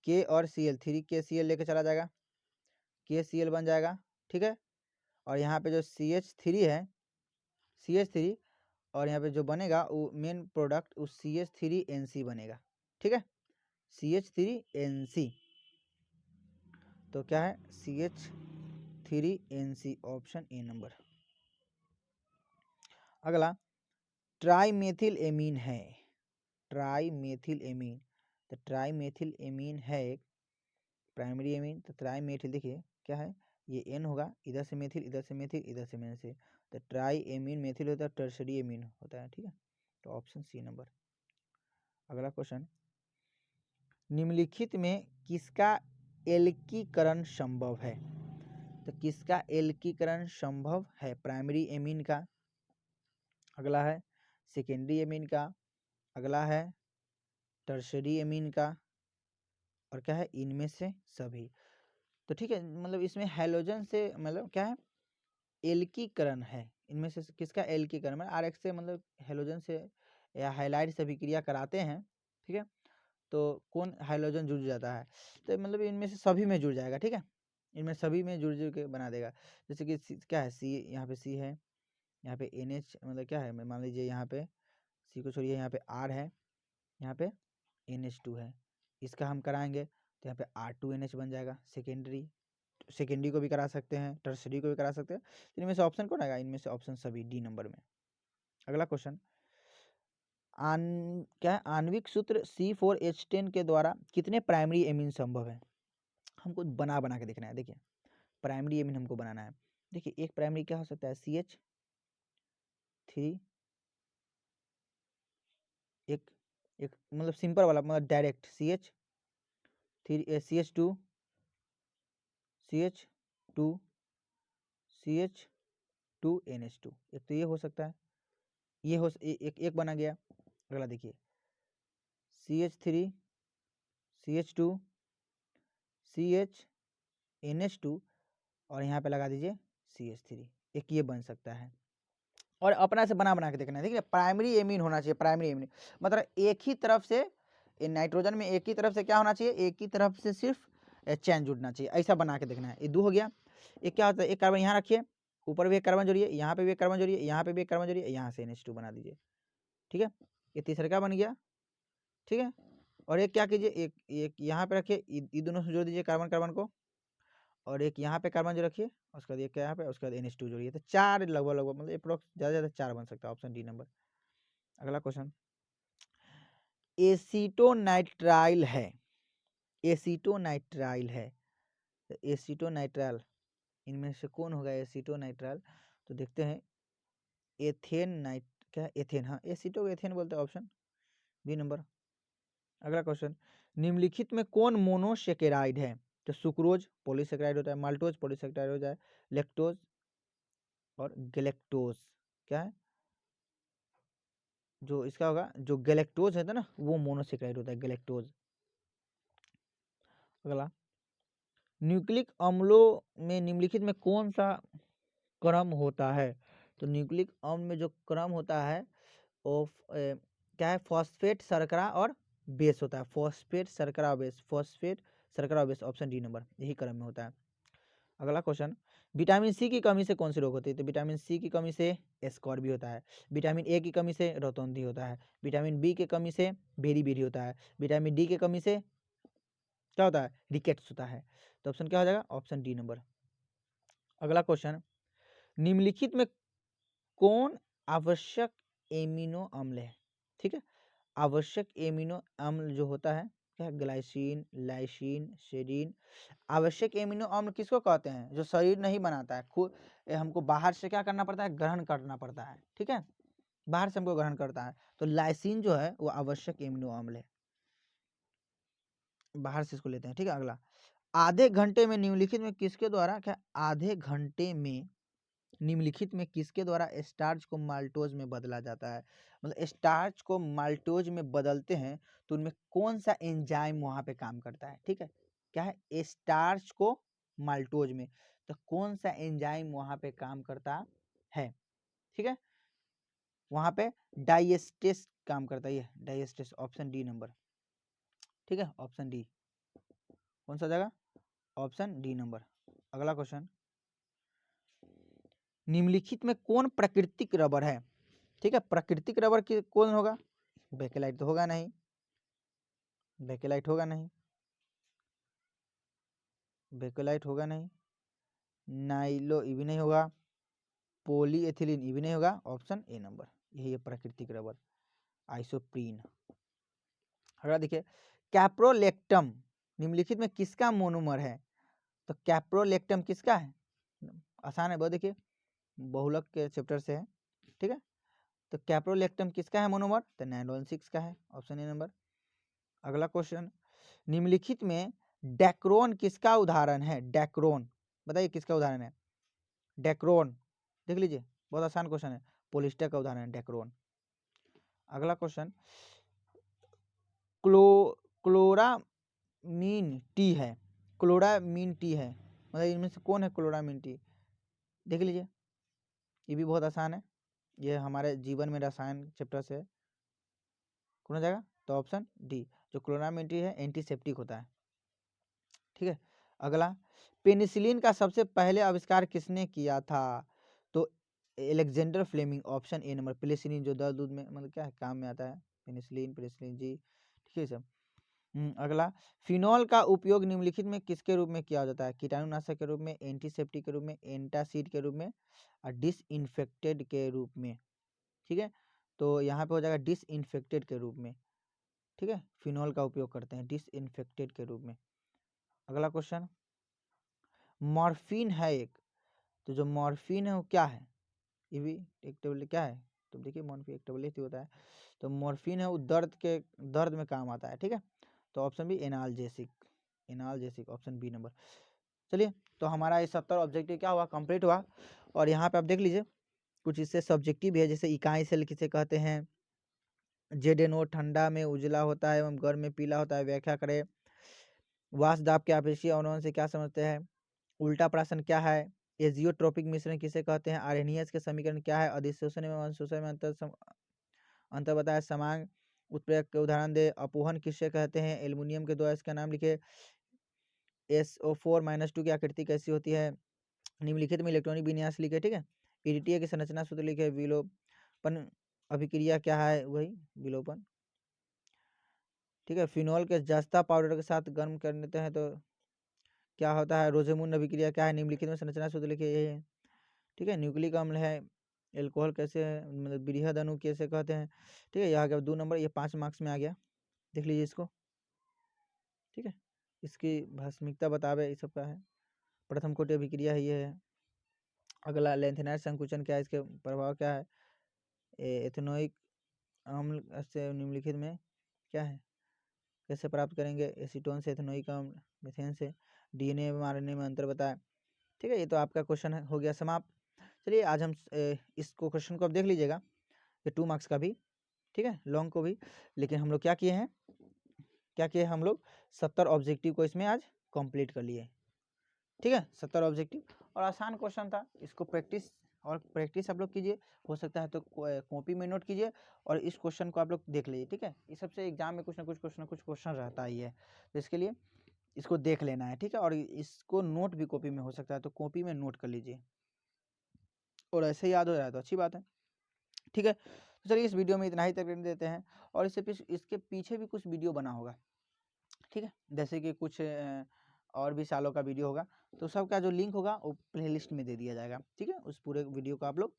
K और Cl, 3KCl लेके चला जाएगा, KCl बन जाएगा, ठीक है। और यहाँ पे जो CH3 है, CH3, और यहाँ पे जो बनेगा वो मेन प्रोडक्ट वो CH3NC बनेगा, ठीक है, CH3NC। तो क्या है, CH3NC, ऑप्शन ए नंबर। अगला, ट्राईमेथिल एमीन है, ट्राईमेथिल एमीन, तो ट्राईमेथिल एमीन है एक प्राइमरी एमीन, तो ट्राईमेथिल देखिए क्या है, ये N होगा, इधर से मेथिल, इधर से मेथिल, इधर से मेथिल, तो ट्राई एमीन मेथिल होता है, टर्शरी एमीन होता है, ठीक है, तो ऑप्शन सी नंबर। अगला क्वेश्चन, निम्नलिखित में किसका एल्कीकरण संभव है, तो किसका एल्कीकरण संभव है, प्राइमरी एमीन का, अगला है सेकेंडरी एमीन का, अगला है टर्शरी एमीन का, और क्या है, इनमें से सभी। तो ठीक है, मतलब इसमें हैलोजन से मतलब क्या है, एल्कीकरण है, इनमें से किसका एल्कीकरण, मतलब RX से मतलब हैलोजन से या हाइलाइड से अभिक्रिया कराते हैं, ठीक है, तो कौन हाइड्रोजन जुड़ जाता है, तो मतलब इनमें से सभी में जुड़ जाएगा, ठीक है, इनमें सभी में जुड़ जुड़ के बना देगा। जैसे कि क्या है, C, यहाँ पे C है, यहाँ पे NH मतलब क्या है, मान लीजिए यहाँ पे C को छोड़िए, यहाँ पे R है, यहाँ पे NH2 है, इसका हम कराएंगे तो यहाँ पे R2NH बन जाएगा, सेकेंडरी को भी करा सकते हैं, टर्सरी को भी करा सकते हैं, तो इनमें से ऑप्शन कौन आएगा, इनमें से ऑप्शन सभी डी नंबर में। अगला क्वेश्चन, क्या है, आणविक सूत्र C4H10 के द्वारा कितने प्राइमरी एमीन संभव है, हमको बना बना के देखना है। देखिए प्राइमरी एमीन हमको बनाना है, देखिए एक प्राइमरी क्या हो सकता है, CH3, एक एक मतलब सिंपल वाला, मतलब डायरेक्ट CH2 CH2 CH2NH2, एक तो ये हो सकता है, ये हो एक बना गया। अगला देखिए CH3 CH2 CHNH2 और यहाँ पे लगा दीजिए CH3, एक ये बन सकता है। और अपना से बना बना के देखना है, ठीक है, प्राइमरी एमीन होना चाहिए, प्राइमरी एमीन मतलब एक ही तरफ से, नाइट्रोजन में एक ही तरफ से क्या होना चाहिए, एक ही तरफ से सिर्फ चैन जुड़ना चाहिए, ऐसा बना के देखना है। ये 2 हो गया, एक क्या होता है, एक कार्बन यहाँ रखिए, ऊपर भी एक कार्बन जोड़िए, यहाँ पे भी एक कार्बन जोड़िए, यहाँ पे भी एक कार्बन जोड़िए, यहाँ से NH2 बना दीजिए, ठीक है, ये तीसरा क्या बन गया, ठीक है। और एक क्या कीजिए, एक एक यहाँ पे रखिए, ये दोनों से जोड़ दीजिए कार्बन कार्बन को, और एक यहाँ पे कार्बन जो रखिए, उसके बाद एक यहाँ पे, उसके बाद NH2 जोड़िए, तो 4 लगभग मतलब अप्रोक्स ज़्यादा से ज़्यादा 4 बन सकता है, ऑप्शन डी नंबर। अगला क्वेश्चन, एसीटोनाइट्राइल है, एसीटोनाइट्राइल है, तो एसीटोनाइट्राइल इनमें से कौन होगा एसीटोनाइट्राइल? तो देखते हैं, एथेन नाइट, क्या एथेन, हाँ एसीटो एथेन बोलते हैं, ऑप्शन बी नंबर। अगला क्वेश्चन, निम्नलिखित में कौन मोनोसेकेराइड है? तो सुक्रोज पॉलीसेकेराइड होता है, माल्टोज पॉलीसेकेराइड होता है, लैक्टोज और गैलेक्टोज क्या है? जो इसका होगा, जो गैलेक्टोज है ना, वो मोनोसेकेराइड होता है, गैलेक्टोज। अगला, न्यूक्लिक अम्लों में निम्नलिखित में कौन सा क्रम होता है? तो न्यूक्लिक अम्ल में जो क्रम होता है वो क्या है? फॉस्फेट, शर्करा और बेस होता है, फॉस्फेट, शर्करा और बेस, फॉस्फेट, शर्करा और बेस, ऑप्शन डी नंबर, यही क्रम में होता है। अगला क्वेश्चन, विटामिन सी की कमी से कौन सी रोग होती है? तो विटामिन सी की कमी से स्कॉर्बी होता है, विटामिन ए की कमी से रोतौंधी होता है, विटामिन बी की कमी से बेरी बेरी होता है, विटामिन डी की कमी से क्या होता है? रिकेट्स होता है। तो ऑप्शन क्या हो जाएगा? Option D number. अगला क्वेश्चन, निम्नलिखित में कौन आवश्यक एमिनो अम्ल है? ठीक है, आवश्यक एमिनो अम्ल जो होता है क्या? Glycine, lysine, serine. आवश्यक एमिनो अम्ल किसको कहते हैं? जो शरीर नहीं बनाता है, खुद हमको बाहर से क्या करना पड़ता है? ग्रहण करना पड़ता है, ठीक है, बाहर से हमको ग्रहण करता है। तो लाइसिन जो है वो आवश्यक एमिनो अम्ल है, बाहर से इसको लेते हैं, ठीक है। अगला, आधे घंटे में निम्नलिखित में किसके द्वारा क्या? आधे घंटे में निम्नलिखित में किसके द्वारा स्टार्च को माल्टोज में बदला जाता है? मतलब स्टार्च को माल्टोज में बदलते हैं तो उनमें कौन सा एंजाइम वहां पे काम करता है? ठीक है, क्या है? स्टार्च को माल्टोज में, तो कौन सा एंजाइम वहां पे काम करता है? ठीक है, वहां पे डाइजेस्टेस काम करता है, ये डाइजेस्टेस, ऑप्शन डी नंबर, ठीक है, ऑप्शन डी। कौन सा जगह? Option D number. अगला क्वेश्चन, निम्नलिखित में कौन प्राकृतिक रबर है? ठीक है, प्राकृतिक रबर की कौन होगा? बेकेलाइट तो होगा नहीं, बेकेलाइट होगा नहीं, बेकेलाइट होगा नहीं, नाइलो ये भी नहीं होगा, पॉलीएथिलीन ये भी नहीं होगा, ऑप्शन ए नंबर, यही है प्राकृतिक रबर, आइसोप्रीन। अगला देखिए, कैप्रोलेक्टम निम्नलिखित में किसका मोनोमर है? तो कैप्रोलेक्टम किसका है? आसान है बहुत, देखिए बहुलक के चैप्टर से है, ठीक है। तो कैप्रोलेक्टम किसका है मोनोमर? तो नाइलोन 6 का है, ऑप्शन ए नंबर। अगला क्वेश्चन, निम्नलिखित में डेक्रोन किसका उदाहरण है? डेक्रोन बताइए किसका उदाहरण है? डेक्रोन देख लीजिए, बहुत आसान क्वेश्चन है, पोलिस्टर का उदाहरण है डेक्रोन। अगला क्वेश्चन, क्लो क्लोरामीन टी है, क्लोरामीन टी है, मतलब इनमें से कौन है क्लोरामीन टी? देख लीजिए, ये भी बहुत आसान है, ये हमारे जीवन में रसायन चैप्टर से है, कौन हो जाएगा? तो ऑप्शन डी, जो क्लोरामीन टी है एंटीसेप्टिक होता है, ठीक है। अगला, पेनिसिलिन का सबसे पहले आविष्कार किसने किया था? तो Alexander Fleming, option A number. Penicillin जो दर्द दूध में मतलब क्या है, काम में आता है, पेनिसिलिन, पेनिसिलिन जी, ठीक है सब। अगला, फिनॉल का उपयोग निम्नलिखित में किसके रूप में किया जाता है? कीटाणुनाशक के रूप में, एंटीसेप्टिक के रूप में, एंटासिड के रूप में और डिसइंफेक्टेड के रूप में, ठीक है। तो यहाँ पे हो जाएगा डिसइंफेक्टेड के रूप में, ठीक है, फिनॉल का उपयोग करते हैं डिसइंफेक्टेड के रूप में। अगला क्वेश्चन, मॉर्फिन है एक, तो जो मॉर्फिन है वो क्या है? ये भी एक टेबलेट क्या है? तो देखिए मॉर्फिन एक टेबलेट ही होता है, तो मॉर्फिन है वो दर्द में काम आता है, ठीक है। तो option B analgesic, analgesic, option B number. चलिए, तो हमारा ये 70 ऑब्जेक्टिव क्या हुआ? कंप्लीट हुआ। और यहाँ पे आप देख लीजिए कुछ इससे सब्जेक्टिव भी है, जैसे इकाई सेल किसे कहते हैं, जेडेनो ठंडा में उजला होता है एवं गर्म में पीला होता है, व्याख्या करें। वाष्प दाब के आपेक्षीय अवनोन से क्या समझते हैं? उल्टा प्राशन क्या है? एजियोट्रोपिक मिश्रण किसे कहते हैं? आर्हेनियस के समीकरण क्या है? अधिशोषण एवं अवशोषण में अंतर बताया। समांग उत्प्रेरक के उदाहरण दे। अपोहन किससे कहते हैं? एल्युमिनियम के द्वारा इसका नाम लिखे। SO4-2 की आकृति कैसी होती है? निम्नलिखित में इलेक्ट्रॉनिक विन्यास लिखे, ठीक है। पीडीटीए की संरचना सूत्र लिखे। विलोपन अभिक्रिया क्या है? वही विलोपन, ठीक है। फिनॉल के जस्ता पाउडर के साथ गर्म कर देते हैं तो क्या होता है रोजेमुंड अभिक्रिया क्या है, निम्नलिखित में संरचना सूत्र लिखिए, यही है। ठीक है, न्यूक्लिक अम्ल है, एल्कोहल कैसे है, मतलब बृहद अणु कैसे कहते हैं। ठीक है, यहाँ गया 2 नंबर, ये 5 मार्क्स में आ गया, देख लीजिए इसको। ठीक है, इसकी भस्मिकता बतावे ये सब का है, प्रथम कोटि अभिक्रिया है ये है। अगला लेंथेनाइट संकुचन क्या है, इसके प्रभाव क्या है, एथेनोइक अम्ल से निम्नलिखित में क्या है, कैसे प्राप्त करेंगे, एसीटोन से एथेनोइक अम्ल, मीथेन से, डीएनए में आरएनए में अंतर बताएं। ठीक है, ये तो आपका क्वेश्चन हो गया समाप्त। चलिए आज हम इसको क्वेश्चन को अब देख लीजिएगा, ये 2 मार्क्स का भी, ठीक है, लॉन्ग को भी। लेकिन हम लोग क्या किए हैं, क्या किए हम लोग 70 ऑब्जेक्टिव को इसमें आज कंप्लीट कर लिए। ठीक है, 70 ऑब्जेक्टिव और आसान क्वेश्चन था, इसको प्रैक्टिस आप लोग कीजिए, हो सकता है तो कॉपी में नोट कीजिए और इस क्वेश्चन को आप लोग देख लीजिए। ठीक है, इस सबसे एग्जाम में कुछ ना कुछ क्वेश्चन रहता ही है, तो इसके लिए इसको देख लेना है। ठीक है, और इसको नोट भी कॉपी में हो सकता है, तो कॉपी में नोट कर लीजिए और ऐसे याद हो जाए तो अच्छी बात है। ठीक है, तो चलिए इस वीडियो में इतना ही तक रहने देते हैं, और इसके पीछे भी कुछ वीडियो बना होगा। ठीक है, जैसे कि कुछ और भी सालों का वीडियो होगा, तो सबका जो लिंक होगा वो प्लेलिस्ट में दे दिया जाएगा। ठीक है, उस पूरे वीडियो को आप लोग